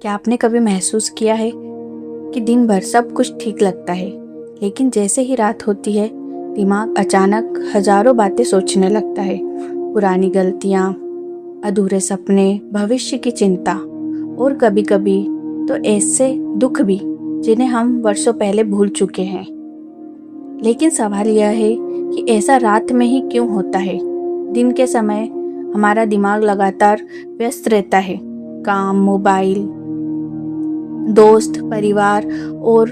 क्या आपने कभी महसूस किया है कि दिन भर सब कुछ ठीक लगता है, लेकिन जैसे ही रात होती है दिमाग अचानक हजारों बातें सोचने लगता है। पुरानी गलतियाँ, अधूरे सपने, भविष्य की चिंता और कभी कभी तो ऐसे दुख भी जिन्हें हम वर्षों पहले भूल चुके हैं। लेकिन सवाल यह है कि ऐसा रात में ही क्यों होता है? दिन के समय हमारा दिमाग लगातार व्यस्त रहता है। काम, मोबाइल, दोस्त, परिवार और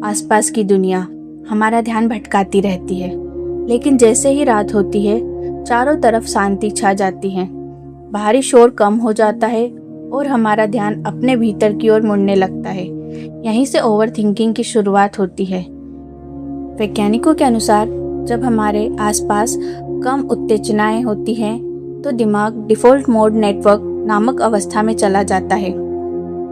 आसपास की दुनिया हमारा ध्यान भटकाती रहती है। लेकिन जैसे ही रात होती है चारों तरफ शांति छा जाती है, बाहरी शोर कम हो जाता है और हमारा ध्यान अपने भीतर की ओर मुड़ने लगता है। यहीं से ओवर थिंकिंग की शुरुआत होती है। वैज्ञानिकों के अनुसार जब हमारे आसपास कम उत्तेजनाएं होती हैं तो दिमाग डिफ़ॉल्ट मोड नेटवर्क नामक अवस्था में चला जाता है।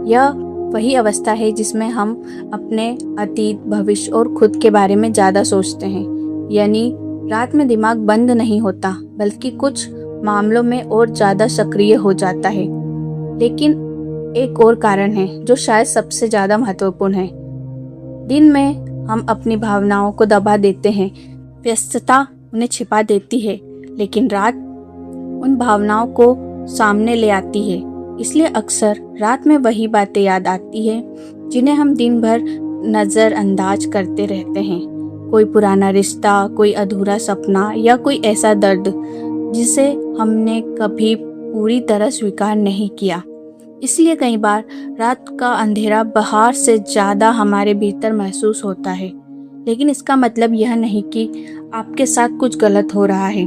यह वही अवस्था है जिसमें हम अपने अतीत, भविष्य और खुद के बारे में ज़्यादा सोचते हैं। यानी रात में दिमाग बंद नहीं होता, बल्कि कुछ मामलों में और ज़्यादा सक्रिय हो जाता है। लेकिन एक और कारण है जो शायद सबसे ज़्यादा महत्वपूर्ण है। दिन में हम अपनी भावनाओं को दबा देते हैं, व्यस्तता उन्हें छिपा देती है, लेकिन रात उन भावनाओं को सामने ले आती है। इसलिए अक्सर रात में वही बातें याद आती हैं जिन्हें हम दिन भर नज़रअंदाज करते रहते हैं। कोई पुराना रिश्ता, कोई अधूरा सपना या कोई ऐसा दर्द जिसे हमने कभी पूरी तरह स्वीकार नहीं किया। इसलिए कई बार रात का अंधेरा बाहर से ज़्यादा हमारे भीतर महसूस होता है। लेकिन इसका मतलब यह नहीं कि आपके साथ कुछ गलत हो रहा है।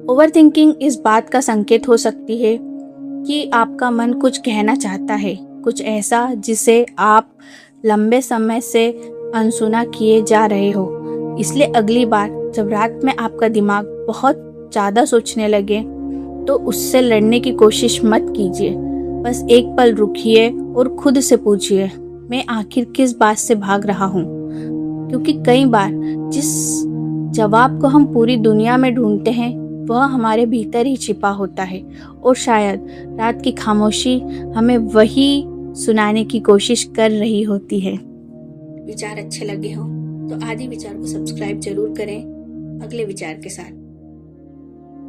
ओवरथिंकिंग इस बात का संकेत हो सकती है कि आपका मन कुछ कहना चाहता है, कुछ ऐसा जिसे आप लंबे समय से अनसुना किए जा रहे हो। इसलिए अगली बार जब रात में आपका दिमाग बहुत ज़्यादा सोचने लगे तो उससे लड़ने की कोशिश मत कीजिए। बस एक पल रुकिए और खुद से पूछिए, मैं आखिर किस बात से भाग रहा हूँ? क्योंकि कई बार जिस जवाब को हम पूरी दुनिया में ढूंढते हैं वह हमारे भीतर ही छिपा होता है, और शायद रात की खामोशी हमें वही सुनाने की कोशिश कर रही होती है। विचार अच्छे लगे हो तो आदि विचार को सब्सक्राइब जरूर करें अगले विचार के साथ।